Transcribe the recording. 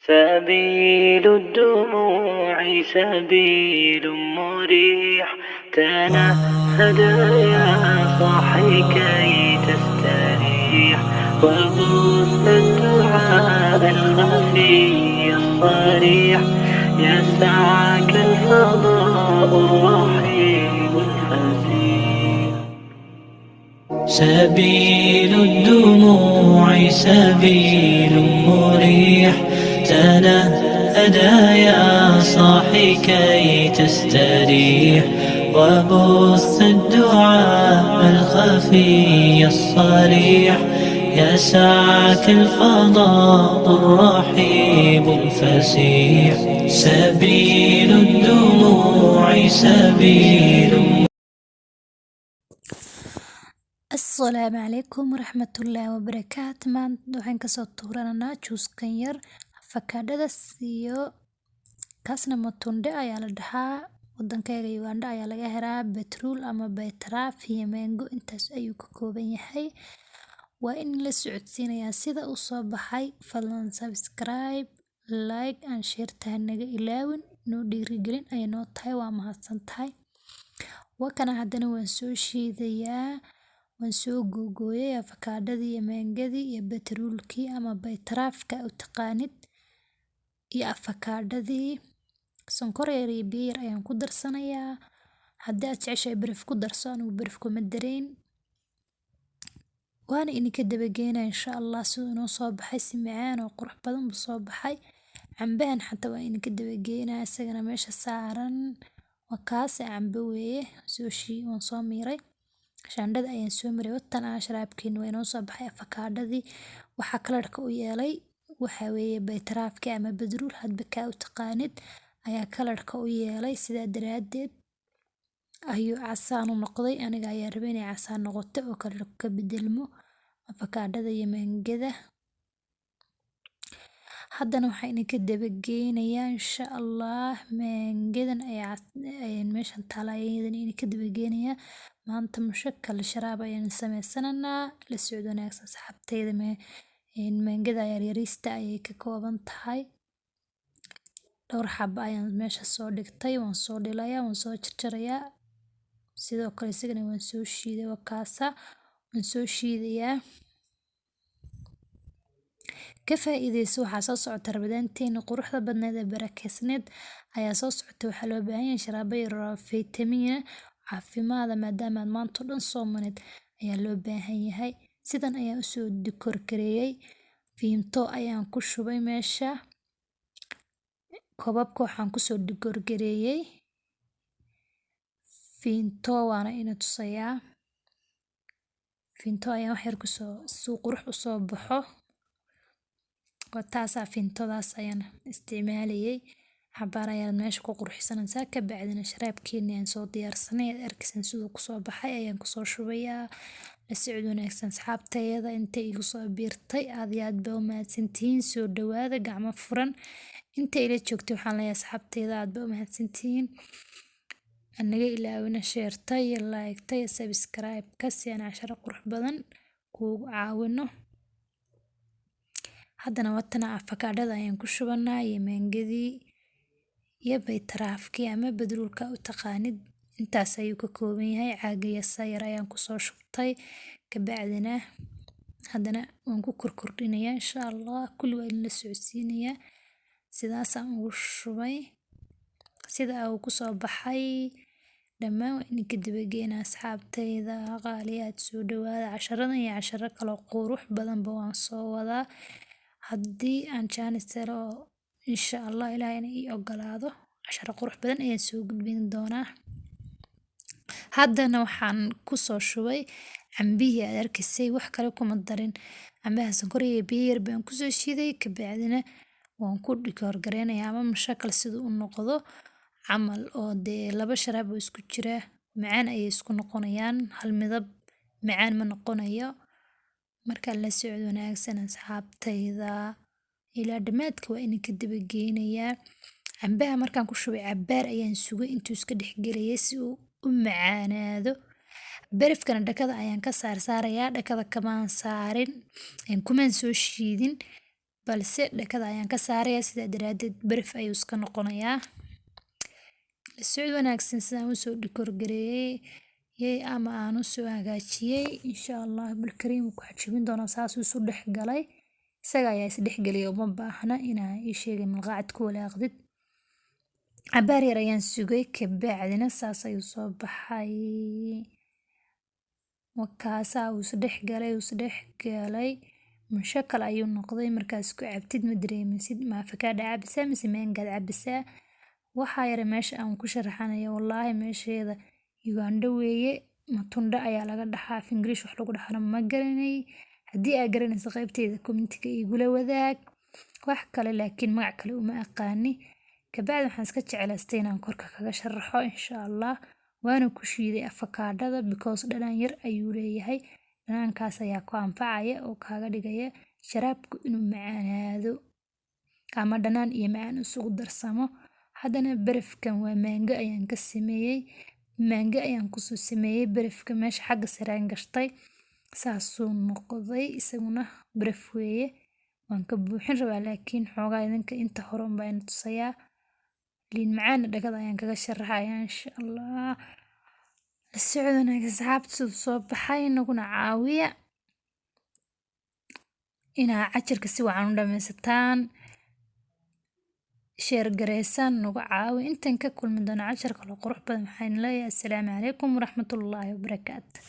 سبيل الدموع سبيل مريح، تنهد يا صاحي كي تستريح، وبث الدعاء الخفي الصريح، يسعك الفضاء الرحيم الفسيح. سبيل الدموع سبيل مريح، تنهدى يا صاحي كي تستريح، وبث الدعاء الخفي الصريح، يسعك الفضاء الرحيب الفسيح. سبيل الدموع سبيل. السلام عليكم ورحمة الله وبركاته. maanta waxaan kasoo tuuranaa juuskan yar afakaadhada iyo kaasna matunde ayaa la dhahaa, wadankayga Uganda ayaa laga helaa. beetrool ama baytaraaf iyo mango, intaas ayuu ka kooban yahay. waa in la socodsiinayaa sida uu soo baxay. fadlan subscribe, like and share naga ilaawin, noo dhiirigelin ay noo tahay. waa mahadsantahay. wakana haddana waan soo shiidayaa, waan soo googooyay afakaadhadii iyo maangadii iyo beetroolkii ama baytaraafka u taqaanid iyo afakaadhadii. sonkor yar iyo biyo yar ayaan ku darsanayaa. haddii aad jeceshahay baraf ku darso, anigu baraf kuma dareyn. waana idinka dabageynaa insha Allah siduu inoo soo baxay, si macaan oo qurux badan buu soo baxay. cambahan xataa waa idinka dabageynaa, isagana meesha saaran. waa kaas cambe weeye, waan soo miiray. shaandhada ayaan soo maray. watan sharaabkeena waa inoo soo baxay. afakaadhadii waxaa kalarka u yeelay waxaa weeye baytaraafkii ama beetrool, hadba kaa u taqaanid, ayaa kalarka u yeelay. sidaa daraadeed ayuu casaan u noqday. aniga ayaa rabay inay casaan noqoto oo kalarku ka bedelmo afakaadhada iyo maangada. haddana waxaan idinka dabageynayaa insha Allah maangadan ayaan meeshan taala ayaan idinka dabageynayaa. maanta mushakal sharaab ayaan sameysananaa. la socod wanaagsan saxaabteyda. maangada yaryarista ayay ka kooban tahay. dhowr xabo ayaan meesha soo dhigtay. waan soo dhilayaa, waan soo jarjarayaa. sidoo kale isagana waan soo shiiday. waa kaasa waan soo shiidayaa. ka faa'iideyso, waxaa soo socota rabadaanteena quruxda badneed ee barakeysneed ayaa soo socota. waxaa loo baahan yahay sharaabo yar oo fitamiin caafimaada, maadaama aad maanta oo dhan soomaneed ayaa loo baahan yahay. sidan ayaan usoo dikoorgareeyay. fiinto ayaan ku shubay meesha. koobabka waxaan kusoo dikoorgareeyay fiinto, waana ina tusayaa. fiinto ayaan wax yar kusoo suu qurux usoo baxo. taasa fiintadaas ayaan isticmaalayay. xabaar ayaan meesha ku qurxinaysaa. ka bacdina sharaabkeena ayaan soo diyaarsanay. arkaysan siduu kusoo baxay ayaan kusoo shubayaa. la socod wanaagsan saxaabtayda inta igu soo biirtay, aad iyo aad baa u mahadsantihiin. soo dhawaada gacmo furan. inta ila joogtay waxaan leeyahay saxaabtayda aad baa u mahadsantihiin. anaga ilaawina sheerta iyo like-ta iyo subscribe-ka si aan casharo qurux badan kuugu caawino. haddana watana afakaadhada ayaan ku shubanaa iyo maangadii iyo baytaraafkii ama beetroolka u taqaanid. intaas ayuu ka kooban yahay. caaga sayar ayaan kusoo shubtay. ka bacdina haddana waan ku kordhinayaa insha Allah. kulli waa la socodsiinayaa. sidaasaan ugu shubay. sida uu kusoo baxay dhammaan waa idinka dabageynaa asxaabtayda qaaliyaad. soo dhawaada. casharadan iyo casharo kale qurux badanba waan soo wadaa. haddii aan jaanis helo insha Allah ilaahay ii ogolaado, casharo qurux badan ayaan soo gudbin doonaa. haddana waxaan kusoo shubay cambihii aad arkaysay, wax kale kuma darin. cambaha sonkor iyo biyo yar baan kusoo shiiday. ka bacdina waan ku dikoorgareynayaa ama mushakal siduu u noqdo camal, oo dee laba sharaab oo isku jira macaan ayay isku noqonayaan. hal midab macaan ma noqonayo. marka la socod wanaagsan asxaabtayda ilaa dhamaadka waa idinka dabageynayaa. cambaha markaan ku shubay cabaar ayaan sugay intuu iska dhexgelayay si uu u macaanaado. barafkana dhakada ayaan ka saarayaa. dhakada kamaan saarin, kumaan soo shiidin. balse dhakada ayaan ka saarayaa sidaa daraadeed baraf ayuu iska noqonayaa. La socod wanaagsan sidaan usoo dhikor gareeyay ama aan usoo hagaajiyay insha Allah bilkariim ku xajibin doona saas isu dhex galay isaga ayaa is dhex galay uma baahna inaa ii sheegay malqacad ku walaaqdid. Cabaar yar ayaan sugay kabacdina saas ayuu soo baxay wakaasaa uu is dhex galay mushakal ayuu noqday markaas ku cabtid ma dareemisid ma afakaadha cabisaa mise maangaad cabisaa. Waxaa yara meesha aan ku sharaxanayo wallaahi meesheeda Uganda weeye matunda ayaa laga dhaxaa af English wax lagu dhaxana ma garanay haddii aad garanayso qaybteeda commentiga igula wadaag wax kale laakiin magac kale uma aqaani. Kabacdi waxaan iska jeclaystay inaan korka kaga sharaxo insha Allah waana ku shiiday afakaadhada because dhanaan yar ayuu leeyahay dhanaankaas ayaa ku anfacaya oo kaaga dhigaya sharaabku inuu macaanaado ama dhanaan iyo macaan isugu darsamo. Haddana barafkan waa maanga ayaan ka sameeyay maanga ayaan kusoo sameeyay barafka meesha xagga saraan gashtay saasuu noqday isaguna baraf weeye waan ka buuxin rabaa laakiin xoogaa idinka inta hore baa ina tusayaa liin macaan dhagada ayaan kaga sharaxayaa insha Allah. La socod wanaagsan asxaabta soo baxay naguna caawiya inaa casharka si wacan u dhammaysataan share gareysaan nagu caawi intaan ka kulmi doona cashar kale qurux badan waxaan leeyahay assalaamu calaykum waraxmatullaahi wabarakaatuh.